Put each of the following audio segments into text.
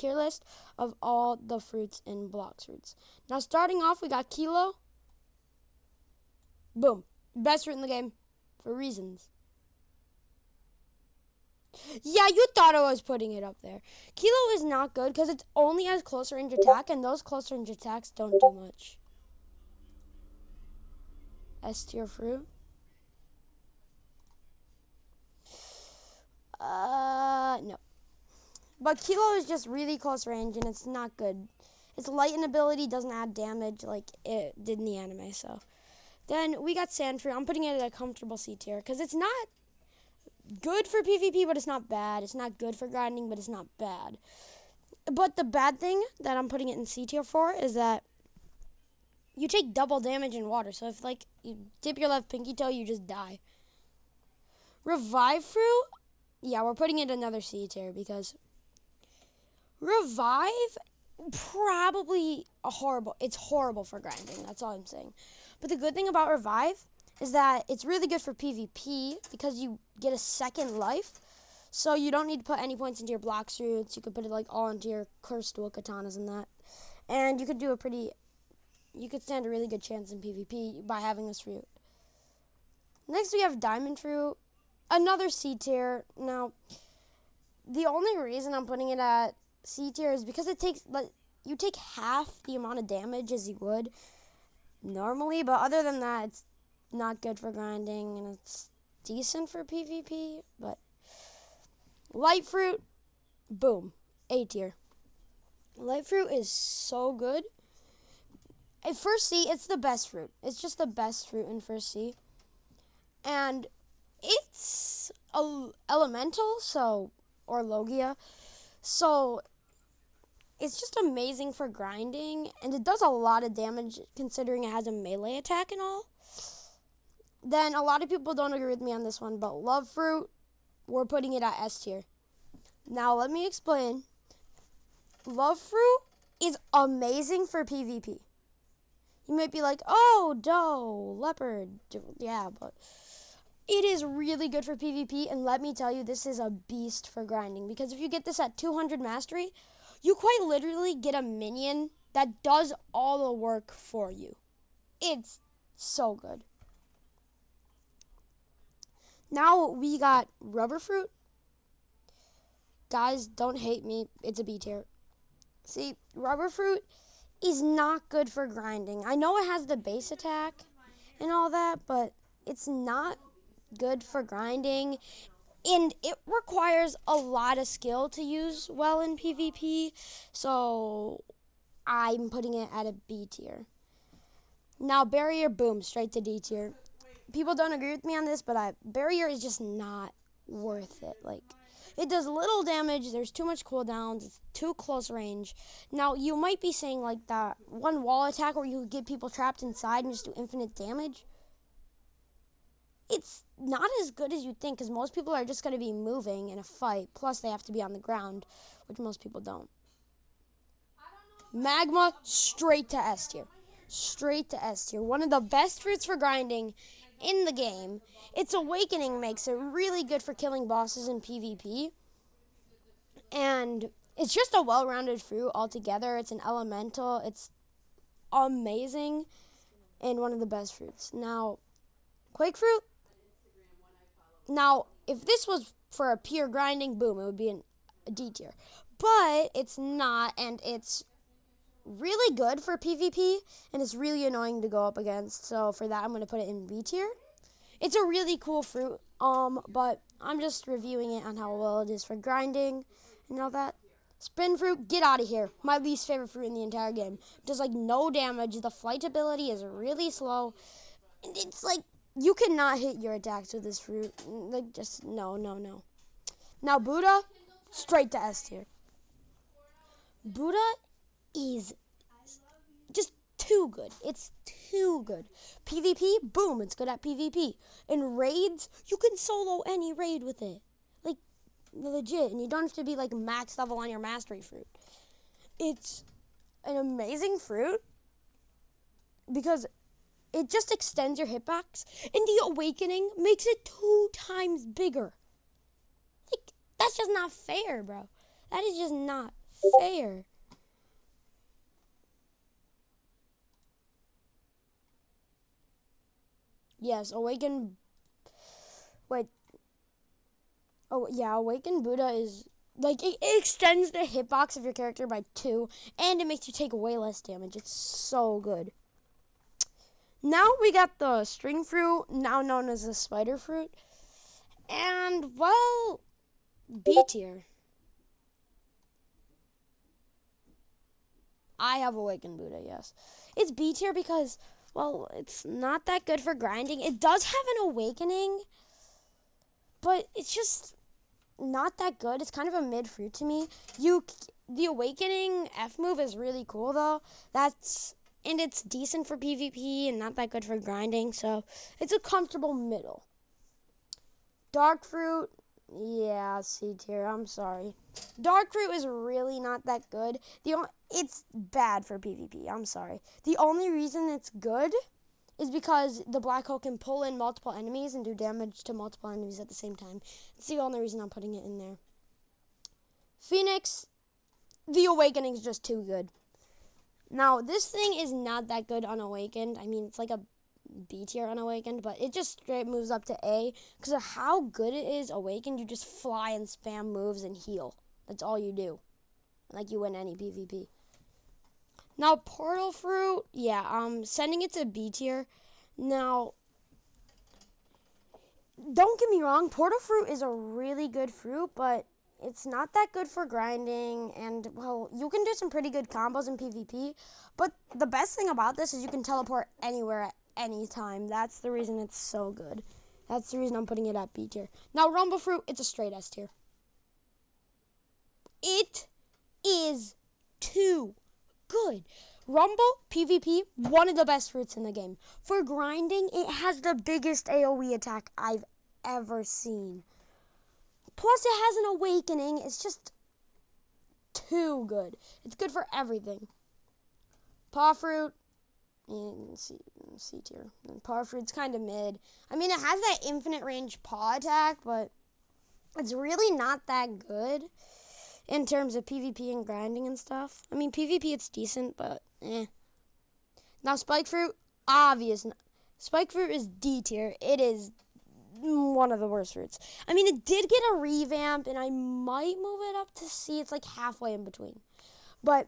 tier list of all the fruits in Blox fruits. Now, starting off, we got Kilo. Boom. Best fruit in the game for reasons. Yeah, you thought I was putting it up there. Kilo is not good because it only has close range attack, and those close range attacks don't do much. S tier fruit. No. But Kilo is just really close range, and it's not good. Its lighten ability doesn't add damage like it did in the anime, so. Then we got Sand Fruit. I'm putting it at a comfortable C tier because it's not good for PvP, but it's not bad. It's not good for grinding, but it's not bad. But the bad thing that I'm putting it in C tier for is that you take double damage in water. So if like you dip your left pinky toe, you just die. Revive Fruit, yeah, we're putting it another C tier because Revive probably it's horrible for grinding. That's all I'm saying. But the good thing about Revive is that it's really good for PvP because you get a second life. So you don't need to put any points into your Blox fruits. You could put it like all into your cursed dual katanas and that. And you could stand a really good chance in PvP by having this fruit. Next we have Diamond Fruit, another C tier. Now, the only reason I'm putting it at C tier is because you take half the amount of damage as you would normally, but other than that, it's not good for grinding, and it's decent for PvP, but Light Fruit, boom, A tier. Light Fruit is so good. At first C, it's the best fruit. It's just the best fruit in first C. And it's elemental, or Logia, so it's just amazing for grinding, and it does a lot of damage considering it has a melee attack and all. Then a lot of people don't agree with me on this one, but Love Fruit, we're putting it at S tier. Now let me explain. Love Fruit is amazing for PvP. You might be like, oh, doe, leopard, yeah, but it is really good for PvP, and let me tell you, this is a beast for grinding, because if you get this at 200 mastery, you quite literally get a minion that does all the work for you. It's so good. Now we got Rubber Fruit. Guys, don't hate me. It's a B tier. See, Rubber Fruit is not good for grinding. I know it has the base attack and all that, but it's not good for grinding. And it requires a lot of skill to use well in PvP, so I'm putting it at a B tier. Now, Barrier, boom, straight to D tier. People don't agree with me on this, but Barrier is just not worth it. Like, it does little damage, there's too much cooldowns, it's too close range. Now, you might be saying, like, that one wall attack where you get people trapped inside and just do infinite damage. It's not as good as you think, because most people are just going to be moving in a fight, plus they have to be on the ground, which most people don't. Magma, straight to S tier. Straight to S tier. One of the best fruits for grinding in the game. Its awakening makes it really good for killing bosses in PvP. And it's just a well-rounded fruit altogether. It's an elemental. It's amazing and one of the best fruits. Now, Quake Fruit. Now, if this was for a pure grinding, boom, it would be a D tier. But it's not, and it's really good for PvP, and it's really annoying to go up against. So for that, I'm going to put it in B tier. It's a really cool fruit, but I'm just reviewing it on how well it is for grinding and all that. Spin Fruit, get out of here. My least favorite fruit in the entire game. Does like no damage. The flight ability is really slow. And it's like, you cannot hit your attacks with this fruit. Like, just, no. Now, Buddha, straight to S tier. Buddha is just too good. It's too good. PvP, boom, it's good at PvP. In raids, you can solo any raid with it. Like, legit. And you don't have to be, like, max level on your mastery fruit. It's an amazing fruit because it just extends your hitbox, and the awakening makes it 2 times bigger. Like, that's just not fair, bro. That is just not fair. Yes, Awaken. Wait. Oh, yeah, Awaken Buddha is. Like, it extends the hitbox of your character by 2, and it makes you take way less damage. It's so good. Now we got the string fruit, now known as the spider fruit. And, well, B tier. I have Awakened Buddha, yes. It's B tier because, well, it's not that good for grinding. It does have an awakening, but it's just not that good. It's kind of a mid fruit to me. The awakening F move is really cool though. And it's decent for PvP and not that good for grinding, so it's a comfortable middle. Dark fruit, yeah, C tier. I'm sorry. Dark fruit is really not that good. It's bad for PvP. I'm sorry. The only reason it's good is because the black hole can pull in multiple enemies and do damage to multiple enemies at the same time. It's the only reason I'm putting it in there. Phoenix, the awakening is just too good. Now, this thing is not that good unawakened. I mean, it's like a B tier unawakened, but it just straight moves up to A. Because of how good it is awakened, you just fly and spam moves and heal. That's all you do. Like you win any PvP. Now, Portal Fruit, yeah, sending it to B tier. Now, don't get me wrong, Portal Fruit is a really good fruit, but it's not that good for grinding, and, well, you can do some pretty good combos in PvP, but the best thing about this is you can teleport anywhere at any time. That's the reason it's so good. That's the reason I'm putting it at B tier. Now, Rumble Fruit, it's a straight S tier. It is too good. Rumble, PvP, one of the best fruits in the game. For grinding, it has the biggest AoE attack I've ever seen. Plus, it has an awakening. It's just too good. It's good for everything. Paw Fruit, in C tier. And Paw Fruit's kind of mid. I mean, it has that infinite range paw attack, but it's really not that good in terms of PvP and grinding and stuff. I mean, PvP, it's decent, but eh. Now, Spike Fruit, obvious. Spike Fruit is D tier. It is one of the worst fruits. I mean, it did get a revamp, and I might move it up to C. It's like halfway in between. But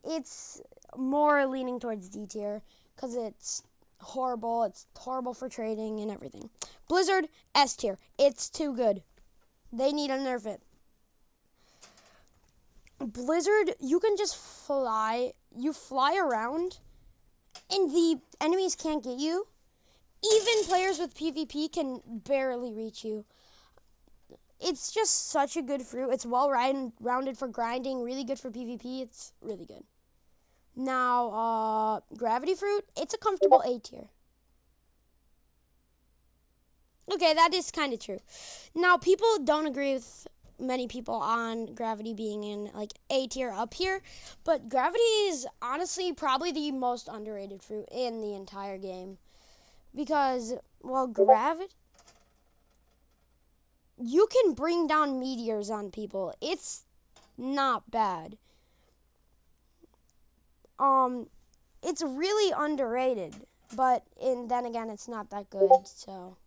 it's more leaning towards D tier because it's horrible. It's horrible for trading and everything. Blizzard, S tier. It's too good. They need to nerf it. Blizzard, you can just fly. You fly around, and the enemies can't get you. Even players with PvP can barely reach you. It's just such a good fruit. It's well-rounded for grinding, really good for PvP. It's really good. Now, Gravity Fruit, it's a comfortable A tier. Okay, that is kind of true. Now, people don't agree with many people on Gravity being in like A tier up here, but Gravity is honestly probably the most underrated fruit in the entire game. Because, well, Gravity, you can bring down meteors on people. It's not bad. It's really underrated, but then again, it's not that good, so.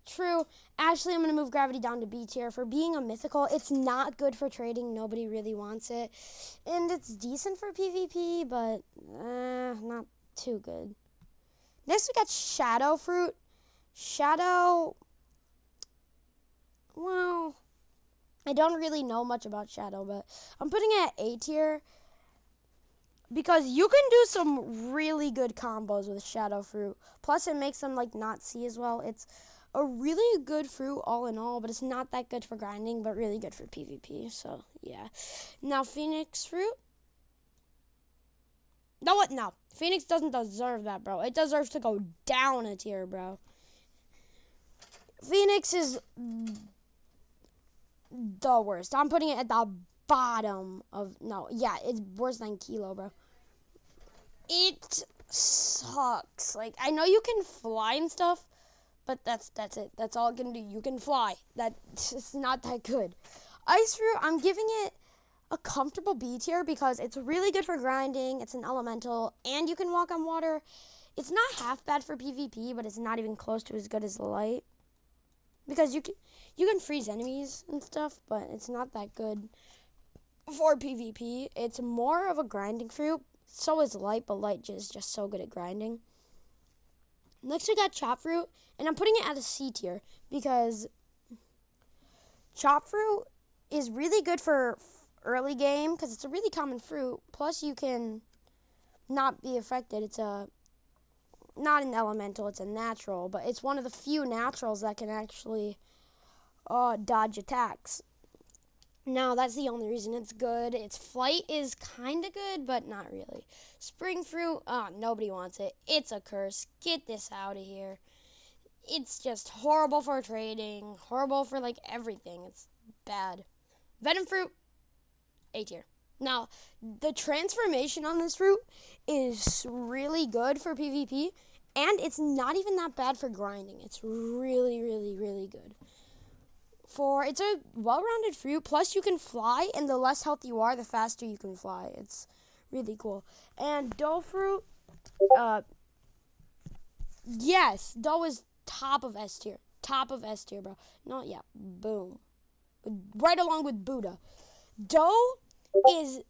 True. Actually, I'm going to move Gravity down to B tier. For being a mythical, it's not good for trading. Nobody really wants it. And it's decent for PvP, but not too good. Next, we got Shadow Fruit. Shadow, well, I don't really know much about Shadow, but I'm putting it at A tier because you can do some really good combos with Shadow Fruit. Plus, it makes them, like, not C as well. It's a really good fruit all in all, but it's not that good for grinding, but really good for PvP, so, yeah. Now, Phoenix Fruit. No, what? No. Phoenix doesn't deserve that, bro. It deserves to go down a tier, bro. Phoenix is the worst. I'm putting it at the bottom of, no, yeah, it's worse than Kilo, bro. It sucks. Like, I know you can fly and stuff, but that's it. That's all it can do. You can fly. It's not that good. Ice fruit, I'm giving it a comfortable B tier because it's really good for grinding. It's an elemental, and you can walk on water. It's not half bad for PvP, but it's not even close to as good as light. Because you can freeze enemies and stuff, but it's not that good for PvP. It's more of a grinding fruit. So is light, but light is just so good at grinding. Next we got chop fruit, and I'm putting it at a C tier because chop fruit is really good for early game because it's a really common fruit. Plus you can not be affected. It's not an elemental, it's a natural, but it's one of the few naturals that can actually dodge attacks. Now, that's the only reason it's good. Its flight is kind of good, but not really. Spring fruit, nobody wants it. It's a curse. Get this out of here. It's just horrible for trading, horrible for, like, everything. It's bad. Venom fruit, A tier. Now, the transformation on this fruit is really good for PvP, and it's not even that bad for grinding. It's really, really, really good. It's a well-rounded fruit, plus you can fly, and the less health you are, the faster you can fly. It's really cool. And dough fruit, yes, dough is top of S tier. Top of S tier, bro. No, yeah, boom. Right along with Buddha. Dough is,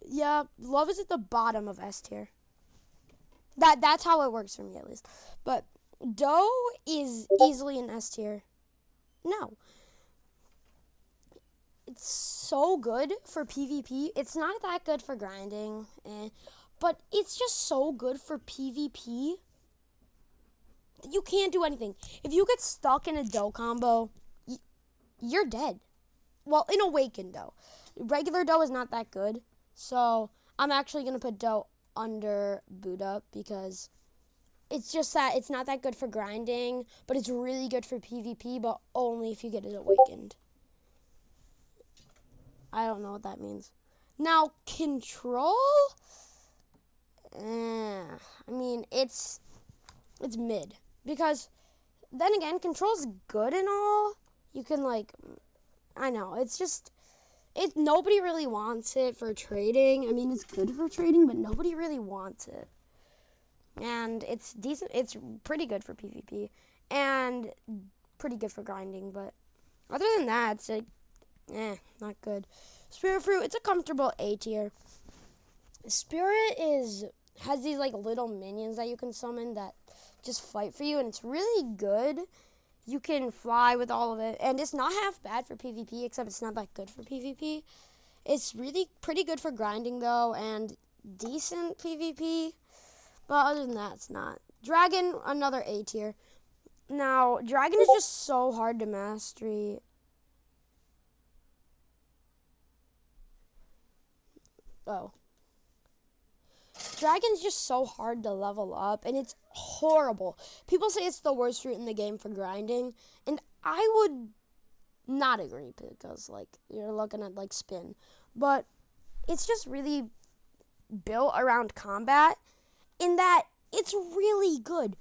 yeah, love is at the bottom of S tier. That's how it works for me, at least. But dough is easily an S tier. No. It's so good for PvP. It's not that good for grinding, but it's just so good for PvP. You can't do anything. If you get stuck in a dough combo, you're dead. Well, in Awakened dough. Regular dough is not that good, so I'm actually going to put dough under Buddha because it's just that it's not that good for grinding, but it's really good for PvP, but only if you get it Awakened. I don't know what that means. Now, control, I mean, it's mid. Because, then again, control's good and all. You can, like, I know, it's just, nobody really wants it for trading. I mean, it's good for trading, but nobody really wants it. And it's decent. It's pretty good for PvP and pretty good for grinding. But other than that, it's like, not good. Spirit fruit, it's a comfortable A tier. Spirit has these like little minions that you can summon that just fight for you, and it's really good. You can fly with all of it, and it's not half bad for PvP, except it's not that good for PvP. It's really pretty good for grinding though, and decent PvP. But other than that, it's not. Dragon, another A tier. Now, Dragon is just so hard to mastery. Oh. Dragon's just so hard to level up, and it's horrible. People say it's the worst fruit in the game for grinding, and I would not agree because, like, you're looking at, like, spin. But it's just really built around combat, in that it's really good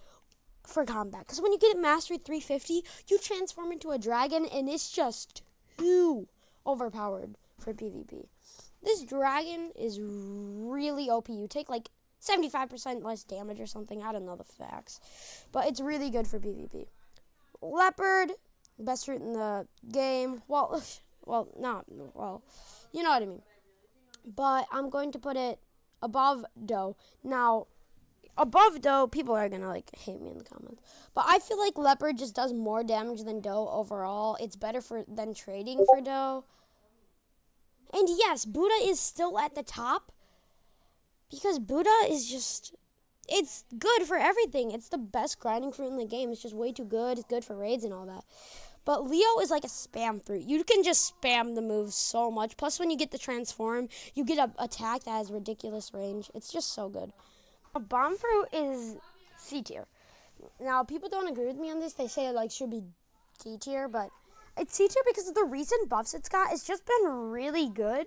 for combat. Because when you get it mastery 350, you transform into a dragon, and it's just too overpowered for PvP. This dragon is really OP. You take like 75% less damage or something. I don't know the facts. But it's really good for PvP. Leopard, best fruit in the game. Well, you know what I mean. But I'm going to put it above dough. Now, above dough, people are gonna like hate me in the comments, but I feel like leopard just does more damage than dough overall. It's better than trading for dough. And yes, Buddha is still at the top because Buddha is just, it's good for everything. It's the best grinding fruit in the game. It's just way too good. It's good for raids and all that. But Leo is like a spam fruit. You can just spam the moves so much. Plus, when you get the transform, you get an attack that has ridiculous range. It's just so good. A bomb fruit is C tier. Now, people don't agree with me on this. They say it like should be D tier, but it's C tier because of the recent buffs it's got. It's just been really good.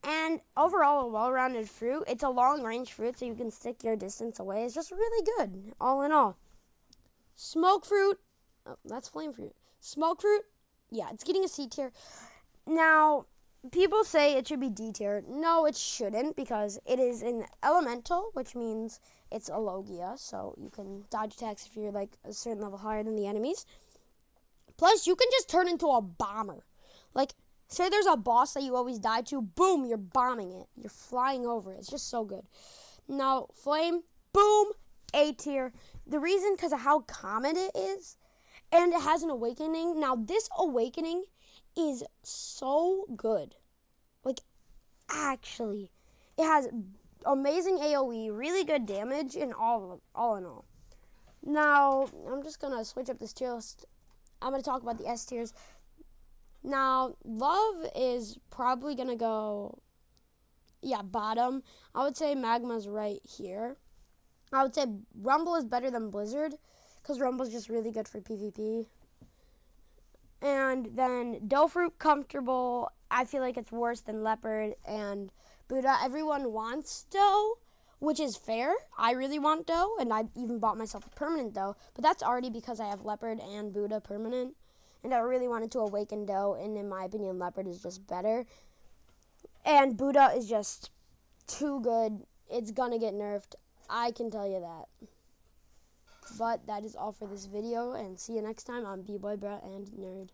And overall, a well-rounded fruit. It's a long-range fruit, so you can stick your distance away. It's just really good, all in all. Smoke fruit. Oh, that's flame fruit. Smoke fruit, yeah, it's getting a C tier. Now, people say it should be D tier. No, it shouldn't, because it is an elemental, which means it's a Logia, so you can dodge attacks if you're like a certain level higher than the enemies. Plus, you can just turn into a bomber. Like, say there's a boss that you always die to, boom, you're bombing it. You're flying over it. It's just so good. Now, Flame, boom, A tier. The reason, because of how common it is, and it has an awakening. Now, this awakening is so good. Like, actually, it has amazing AoE, really good damage, and all in all. Now, I'm just going to switch up this tier list. I'm going to talk about the S tiers. Now, Love is probably going to go, yeah, bottom. I would say Magma's right here. I would say Rumble is better than Blizzard, because Rumble's just really good for PvP. And then Dofruit, comfortable. I feel like it's worse than Leopard and Buddha. Everyone wants Doe, which is fair. I really want Doe, and I even bought myself a permanent Doe. But that's already because I have Leopard and Buddha permanent. And I really wanted to awaken Doe, and in my opinion, Leopard is just better. And Buddha is just too good. It's gonna get nerfed. I can tell you that. But that is all for this video, and see you next time on B-Boy, Brat, and Nerd.